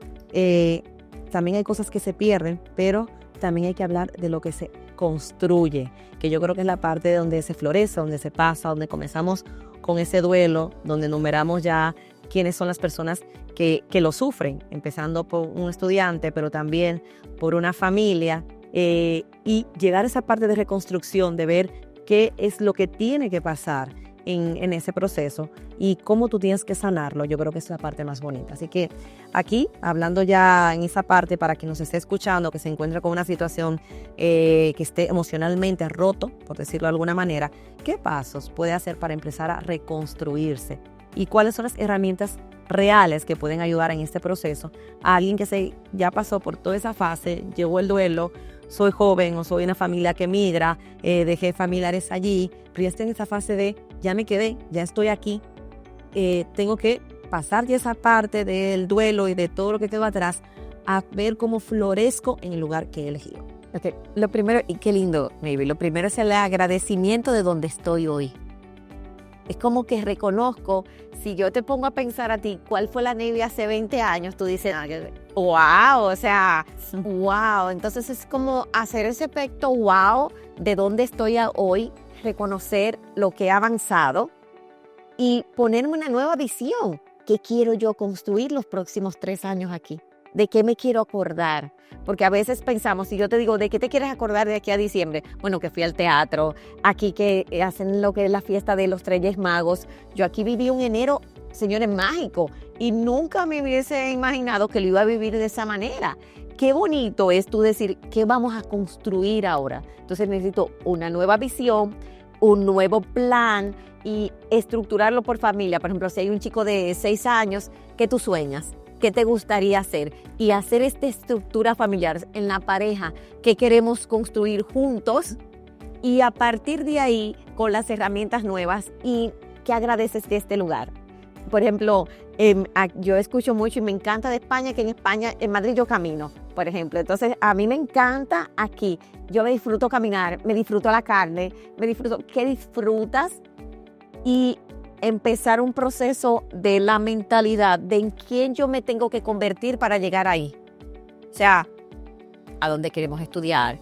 también hay cosas que se pierden, pero también hay que hablar de lo que se construye, que yo creo que es la parte donde se florece, donde se pasa, donde comenzamos con ese duelo, donde enumeramos ya quiénes son las personas que lo sufren, empezando por un estudiante, pero también por una familia, y llegar a esa parte de reconstrucción, de ver qué es lo que tiene que pasar en ese proceso y cómo tú tienes que sanarlo. Yo creo que es la parte más bonita. Así que aquí, hablando ya en esa parte, para quien nos esté escuchando, que se encuentre con una situación que esté emocionalmente roto, por decirlo de alguna manera, ¿qué pasos puede hacer para empezar a reconstruirse? ¿Y cuáles son las herramientas reales que pueden ayudar en este proceso a alguien que ya pasó por toda esa fase, llevó el duelo? Soy joven o soy una familia que migra, dejé familiares allí, pero ya estoy en esa fase de ya me quedé, ya estoy aquí, tengo que pasar ya esa parte del duelo y de todo lo que quedó atrás, a ver cómo florezco en el lugar que he elegido. Okay. Lo primero, y qué lindo, Navy, lo primero es el agradecimiento de donde estoy hoy. Es como que reconozco, si yo te pongo a pensar a ti, ¿cuál fue la Navy hace 20 años? Tú dices, wow, o sea, wow. Entonces es como hacer ese efecto wow de dónde estoy hoy, reconocer lo que he avanzado y ponerme una nueva visión. ¿Qué quiero yo construir los próximos 3 años aquí? ¿De qué me quiero acordar? Porque a veces pensamos, si yo te digo, ¿de qué te quieres acordar de aquí a diciembre? Bueno, que fui al teatro, aquí que hacen lo que es la fiesta de los Reyes Magos. Yo aquí viví un enero, señores, mágico, y nunca me hubiese imaginado que lo iba a vivir de esa manera. Qué bonito es tú decir, ¿qué vamos a construir ahora? Entonces necesito una nueva visión, un nuevo plan y estructurarlo por familia. Por ejemplo, si hay un chico de 6 años, ¿qué tú sueñas? ¿Qué te gustaría hacer? Y hacer esta estructura familiar en la pareja que queremos construir juntos, y a partir de ahí con las herramientas nuevas y que agradeces de este lugar. Por ejemplo, yo escucho mucho y me encanta de España, que en Madrid yo camino, por ejemplo. Entonces a mí me encanta aquí. Yo me disfruto caminar, me disfruto la carne, ¿qué disfrutas? Y empezar un proceso de la mentalidad de en quién yo me tengo que convertir para llegar ahí. O sea, a dónde queremos estudiar,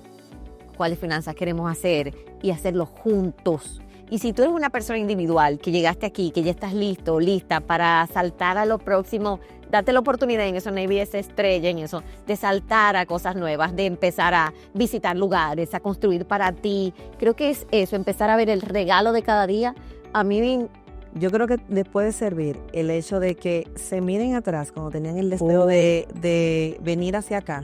cuáles finanzas queremos hacer y hacerlo juntos. Y si tú eres una persona individual que llegaste aquí, que ya estás listo, lista para saltar a lo próximo, date la oportunidad en eso, Navy es estrella en eso, de saltar a cosas nuevas, de empezar a visitar lugares, a construir para ti. Creo que es eso, empezar a ver el regalo de cada día. A mí, yo creo que les puede servir el hecho de que se miren atrás cuando tenían el deseo de venir hacia acá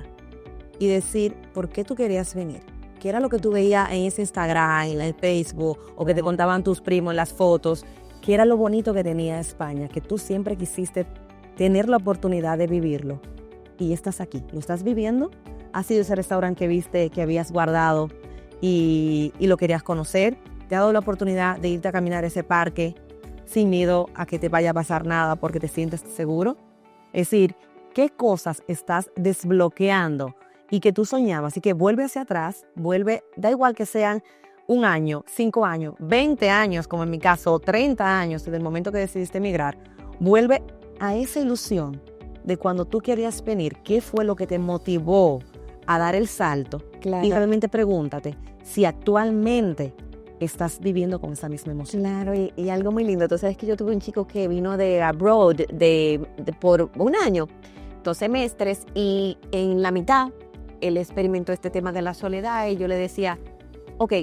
y decir, ¿por qué tú querías venir? ¿Qué era lo que tú veías en ese Instagram, en el Facebook, o que te contaban tus primos en las fotos? ¿Qué era lo bonito que tenía España? Que tú siempre quisiste tener la oportunidad de vivirlo. Y estás aquí, lo estás viviendo. Ha sido ese restaurante que viste, que habías guardado y lo querías conocer. Te ha dado la oportunidad de irte a caminar ese parque sin miedo a que te vaya a pasar nada porque te sientes seguro. Es decir, ¿qué cosas estás desbloqueando y que tú soñabas? Así que vuelve hacia atrás, vuelve, da igual que sean 1 año, 5 años, 20 años, como en mi caso, 30 años desde el momento que decidiste emigrar. Vuelve a esa ilusión de cuando tú querías venir, qué fue lo que te motivó a dar el salto. claro, Y realmente pregúntate si actualmente estás viviendo con esa misma emoción. claro, y algo muy lindo. Tú sabes que yo tuve un chico que vino de abroad por 1 año, 2 semestres, y en la mitad él experimentó este tema de la soledad y yo le decía, ok,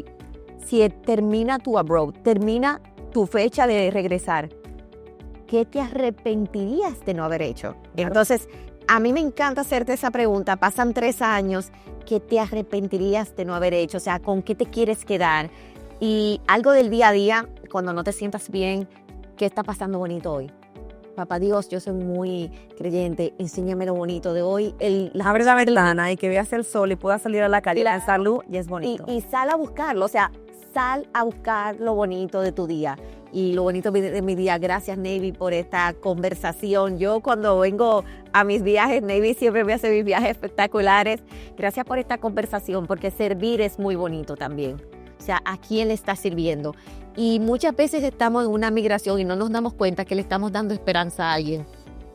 si termina tu abroad, termina tu fecha de regresar, ¿qué te arrepentirías de no haber hecho? Entonces, a mí me encanta hacerte esa pregunta. Pasan 3 años, ¿qué te arrepentirías de no haber hecho? O sea, ¿con qué te quieres quedar? Y algo del día a día, cuando no te sientas bien, ¿qué está pasando bonito hoy? Papá Dios, yo soy muy creyente, enséñame lo bonito de hoy. Abre la ventana y que veas el sol y puedas salir a la calle Claro. en salud y es bonito. Y sal a buscarlo, o sea, sal a buscar lo bonito de tu día. Y lo bonito de mi día, gracias Navy por esta conversación. Yo cuando vengo a mis viajes, Navy siempre me hace mis viajes espectaculares. Gracias por esta conversación, porque servir es muy bonito también. O sea, ¿a quién le estás sirviendo? Y muchas veces estamos en una migración y no nos damos cuenta que le estamos dando esperanza a alguien.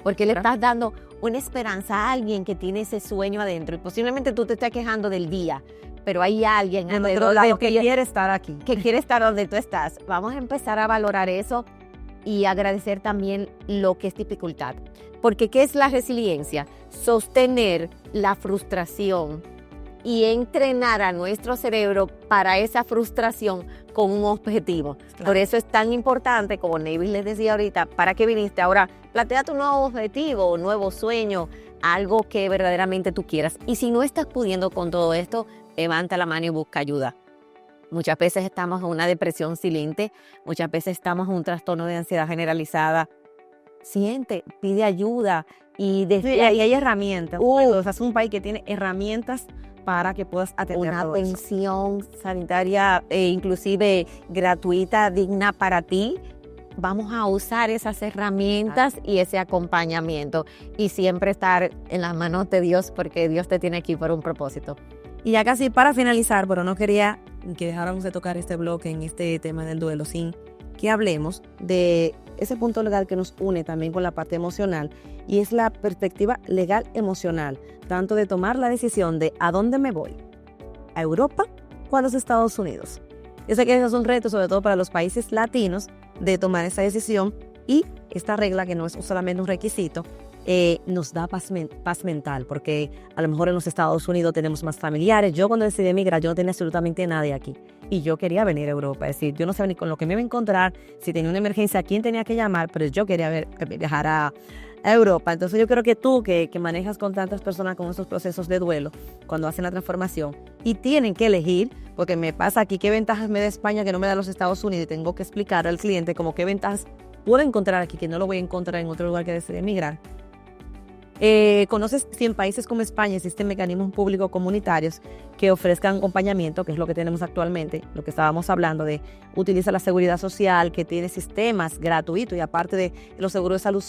Porque le estás dando una esperanza a alguien que tiene ese sueño adentro. Y posiblemente tú te estés quejando del día, pero hay alguien En otro alrededor lado de que quiere estar aquí. que quiere estar donde tú estás. Vamos a empezar a valorar eso y agradecer también lo que es dificultad. Porque ¿qué es la resiliencia? Sostener la frustración y entrenar a nuestro cerebro para esa frustración con un objetivo. Claro. Por eso es tan importante, como Navy les decía ahorita, ¿para qué viniste? Ahora, plantea tu nuevo objetivo, un nuevo sueño, algo que verdaderamente tú quieras. Y si no estás pudiendo con todo esto, levanta la mano y busca ayuda. Muchas veces estamos en una depresión silente, muchas veces estamos en un trastorno de ansiedad generalizada. Siente, pide ayuda y Y hay herramientas. O sea, es un país que tiene herramientas para que puedas atender una todo eso. atención sanitaria inclusive gratuita, digna para ti. Vamos a usar esas herramientas y ese acompañamiento y siempre estar en las manos de Dios, porque Dios te tiene aquí por un propósito. Y ya casi para finalizar, pero no quería que dejáramos de tocar este bloque en este tema del duelo sin que hablemos de ese punto legal que nos une también con la parte emocional, y es la perspectiva legal emocional, tanto de tomar la decisión de a dónde me voy, a Europa o a los Estados Unidos. Yo sé que ese es un reto, sobre todo para los países latinos, de tomar esa decisión, y esta regla, que no es solamente un requisito, nos da paz mental, porque a lo mejor en los Estados Unidos tenemos más familiares. Yo cuando decidí emigrar, yo no tenía absolutamente nadie aquí y yo quería venir a Europa. Es decir, yo no sabía ni con lo que me iba a encontrar, si tenía una emergencia, a quién tenía que llamar, pero yo quería viajar a Europa. Entonces yo creo que tú que manejas con tantas personas con estos procesos de duelo, cuando hacen la transformación y tienen que elegir, porque me pasa aquí, qué ventajas me da España que no me da los Estados Unidos, y tengo que explicar al cliente como qué ventajas puedo encontrar aquí que no lo voy a encontrar en otro lugar que desee emigrar. ¿Conoces si en países como España existen mecanismos públicos comunitarios que ofrezcan acompañamiento, que es lo que tenemos actualmente, lo que estábamos hablando de utiliza la seguridad social, que tiene sistemas gratuitos, y aparte de los seguros de salud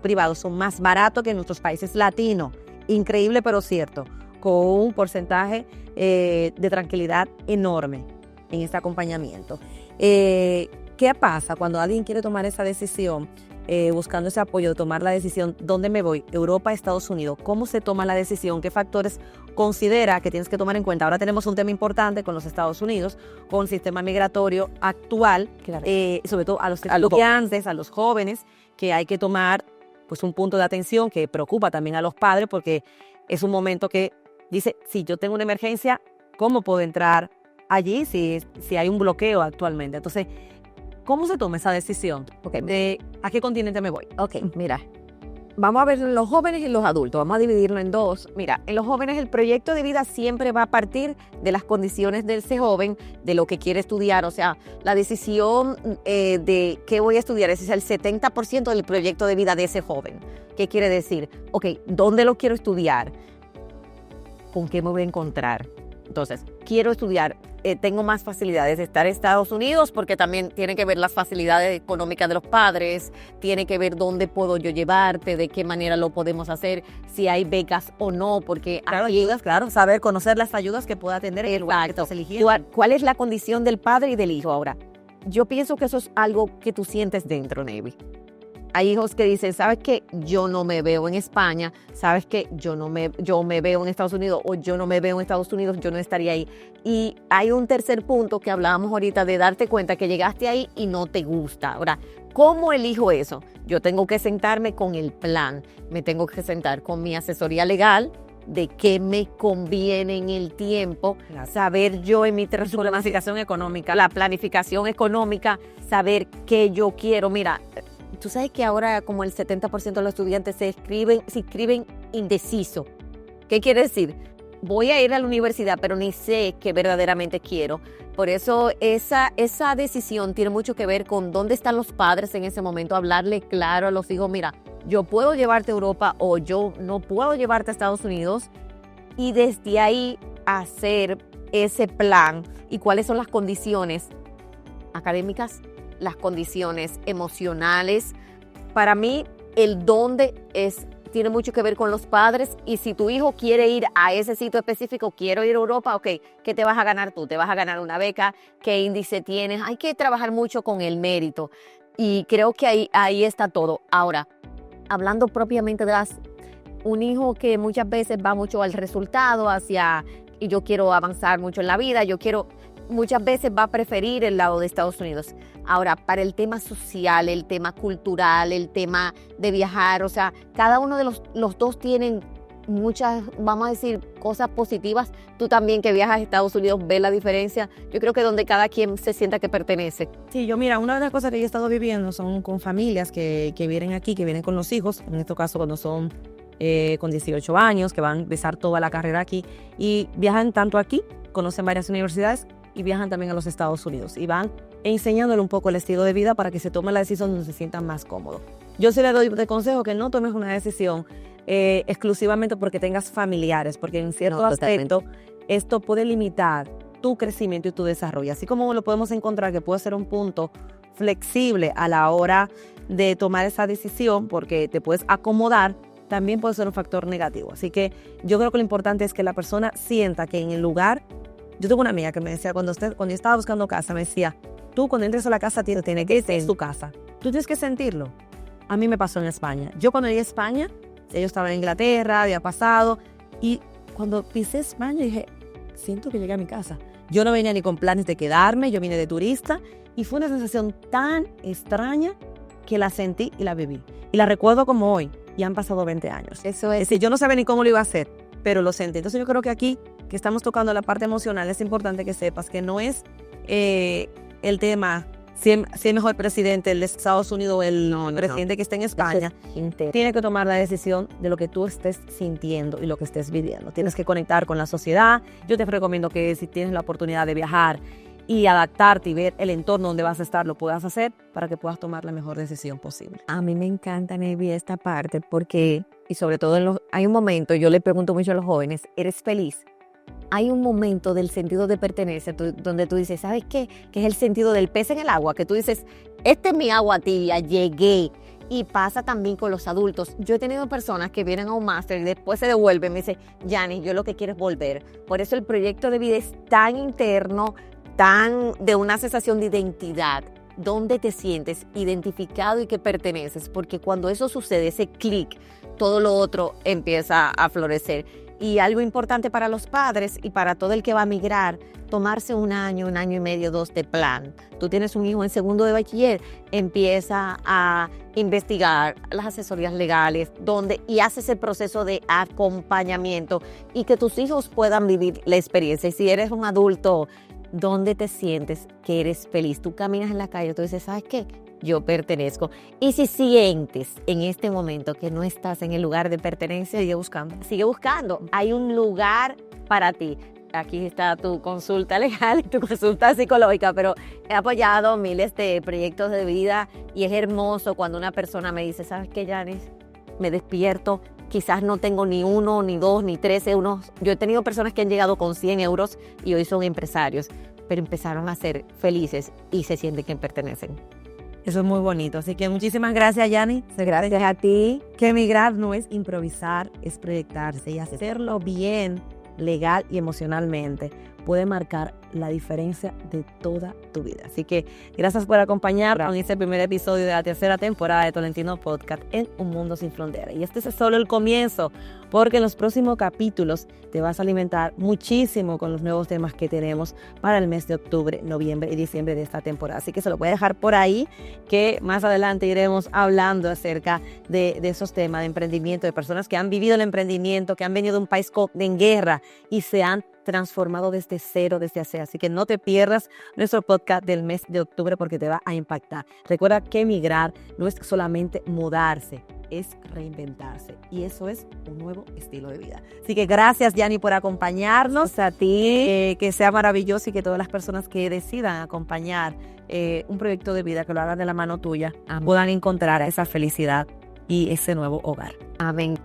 privados son más baratos que en nuestros países latinos? Increíble pero cierto, con un porcentaje de tranquilidad enorme en este acompañamiento. ¿Qué ¿qué pasa cuando alguien quiere tomar esa decisión, buscando ese apoyo de tomar la decisión, ¿dónde me voy? Europa, Estados Unidos. ¿Cómo se toma la decisión? ¿Qué factores considera que tienes que tomar en cuenta? Ahora tenemos un tema importante con los Estados Unidos, con el sistema migratorio actual, Claro. sobre todo a los estudiantes, a los jóvenes, que hay que tomar pues un punto de atención que preocupa también a los padres, porque es un momento que dice, si yo tengo una emergencia, ¿cómo puedo entrar allí si hay un bloqueo actualmente? Entonces, ¿cómo se toma esa decisión de a qué continente me voy? Ok, mira, vamos a ver los jóvenes y los adultos, vamos a dividirlo en dos. Mira, en los jóvenes el proyecto de vida siempre va a partir de las condiciones de ese joven, de lo que quiere estudiar, o sea, la decisión de qué voy a estudiar, ese es el 70% del proyecto de vida de ese joven. ¿Qué quiere decir? Ok, ¿dónde lo quiero estudiar? ¿Con qué me voy a encontrar? Entonces, quiero estudiar, tengo más facilidades de estar en Estados Unidos porque también tiene que ver las facilidades económicas de los padres, tiene que ver dónde puedo yo llevarte, de qué manera lo podemos hacer, si hay becas o no, porque Claro, aquí, ayudas, claro, saber, conocer las ayudas que pueda tener el lugar que exacto, estás eligiendo. ¿cuál es la condición del padre y del hijo? Ahora, yo pienso que eso es algo que tú sientes dentro, Navy. Hay hijos que dicen, ¿sabes qué? Yo no me veo en España, ¿sabes qué? Yo me veo en Estados Unidos, o yo no me veo en Estados Unidos, yo no estaría ahí. Y hay un tercer punto que hablábamos ahorita de darte cuenta que llegaste ahí y no te gusta. Ahora, ¿cómo elijo eso? Yo tengo que sentarme con el plan, me tengo que sentar con mi asesoría legal de qué me conviene en el tiempo, Claro. saber yo en mi Su planificación económica. la planificación económica, saber qué yo quiero. Mira, tú sabes que ahora como el 70% de los estudiantes se inscriben indeciso. ¿Qué quiere decir? Voy a ir a la universidad, pero ni sé qué verdaderamente quiero. Por eso esa decisión tiene mucho que ver con dónde están los padres en ese momento, hablarle claro a los hijos, mira, yo puedo llevarte a Europa o yo no puedo llevarte a Estados Unidos, y desde ahí hacer ese plan y cuáles son las condiciones académicas, las condiciones emocionales. Para mí, el dónde tiene mucho que ver con los padres, y si tu hijo quiere ir a ese sitio específico, quiero ir a Europa, ok, ¿qué te vas a ganar tú? ¿Te vas a ganar una beca? ¿Qué índice tienes? Hay que trabajar mucho con el mérito, y creo que ahí está todo. Ahora, hablando propiamente de un hijo que muchas veces va mucho al resultado, y yo quiero avanzar mucho en la vida, muchas veces va a preferir el lado de Estados Unidos. Ahora, para el tema social, el tema cultural, el tema de viajar, o sea, cada uno de los dos tienen muchas, vamos a decir, cosas positivas. Tú también que viajas a Estados Unidos, ves la diferencia. Yo creo que donde cada quien se sienta que pertenece. Sí, mira, una de las cosas que yo he estado viviendo son con familias que vienen aquí, que vienen con los hijos, en este caso cuando son con 18 años, que van a empezar toda la carrera aquí, y viajan tanto aquí, conocen varias universidades, y viajan también a los Estados Unidos, y van enseñándole un poco el estilo de vida para que se tome la decisión donde se sientan más cómodos. Yo sí le doy de consejo que no tomes una decisión exclusivamente porque tengas familiares, porque en cierto aspecto esto puede limitar tu crecimiento y tu desarrollo, así como lo podemos encontrar que puede ser un punto flexible a la hora de tomar esa decisión porque te puedes acomodar, también puede ser un factor negativo. Así que yo creo que lo importante es que la persona sienta que en el lugar. Yo tengo una amiga que me decía, cuando yo estaba buscando casa, me decía, tú cuando entres a la casa tienes que ser tu casa. Tú tienes que sentirlo. A mí me pasó en España. Yo cuando llegué a España, yo estaba en Inglaterra, había pasado, y cuando pisé España dije, siento que llegué a mi casa. Yo no venía ni con planes de quedarme, yo vine de turista, y fue una sensación tan extraña que la sentí y la viví. Y la recuerdo como hoy, y han pasado 20 años. Eso Es decir, yo no sabía ni cómo lo iba a hacer, pero lo sentí. Entonces yo creo que aquí, que estamos tocando la parte emocional, es importante que sepas que no es el tema si es mejor presidente el de Estados Unidos o el presidente que está en España. Tienes que tomar la decisión de lo que tú estés sintiendo y lo que estés viviendo. Tienes que conectar con la sociedad. Yo te recomiendo que si tienes la oportunidad de viajar y adaptarte y ver el entorno donde vas a estar, lo puedas hacer para que puedas tomar la mejor decisión posible. A mí me encanta, Navy, esta parte porque, y sobre todo hay un momento, yo le pregunto mucho a los jóvenes, ¿eres feliz? Hay un momento del sentido de pertenencia donde tú dices, ¿sabes qué? Que es el sentido del pez en el agua, que tú dices, este es mi agua tibia, llegué. Y pasa también con los adultos. Yo he tenido personas que vienen a un máster y después se devuelven y me dicen, Yanis, yo lo que quiero es volver. Por eso el proyecto de vida es tan interno, tan de una sensación de identidad, dónde te sientes identificado y que perteneces, porque cuando eso sucede, ese clic, todo lo otro empieza a florecer. Y algo importante para los padres y para todo el que va a migrar, tomarse un año y medio, 2 de plan. Tú tienes un hijo en segundo de bachiller, empieza a investigar las asesorías legales y hace ese proceso de acompañamiento y que tus hijos puedan vivir la experiencia. Y si eres un adulto, ¿dónde te sientes que eres feliz? Tú caminas en la calle, tú dices, ¿sabes qué? Yo pertenezco. Y si sientes en este momento que no estás en el lugar de pertenencia, sigue buscando. Sigue buscando. Hay un lugar para ti. Aquí está tu consulta legal y tu consulta psicológica, pero he apoyado miles de proyectos de vida y es hermoso cuando una persona me dice, ¿sabes qué, Yanis? Me despierto, quizás no tengo ni 1, ni 2, ni 3 euros. Yo he tenido personas que han llegado con 100 euros y hoy son empresarios, pero empezaron a ser felices y se sienten que pertenecen. Eso es muy bonito. Así que muchísimas gracias, Yani. Gracias a ti. Que emigrar no es improvisar, es proyectarse y hacerlo bien, legal y emocionalmente. Puede marcar la diferencia de toda tu vida. Así que gracias por acompañarnos en este primer episodio de la tercera temporada de Tolentino Podcast en Un Mundo Sin Fronteras. Y este es solo el comienzo, porque en los próximos capítulos te vas a alimentar muchísimo con los nuevos temas que tenemos para el mes de octubre, noviembre y diciembre de esta temporada. Así que se lo voy a dejar por ahí, que más adelante iremos hablando acerca de esos temas de emprendimiento, de personas que han vivido el emprendimiento, que han venido de un país en guerra y se han transformado desde cero, desde hace. Así que no te pierdas nuestro podcast del mes de octubre porque te va a impactar. Recuerda que emigrar no es solamente mudarse, es reinventarse. Y eso es un nuevo estilo de vida. Así que gracias, Yani, por acompañarnos. A ti. Que sea maravilloso y que todas las personas que decidan acompañar un proyecto de vida, que lo hagan de la mano tuya, puedan encontrar esa felicidad y ese nuevo hogar. Amén.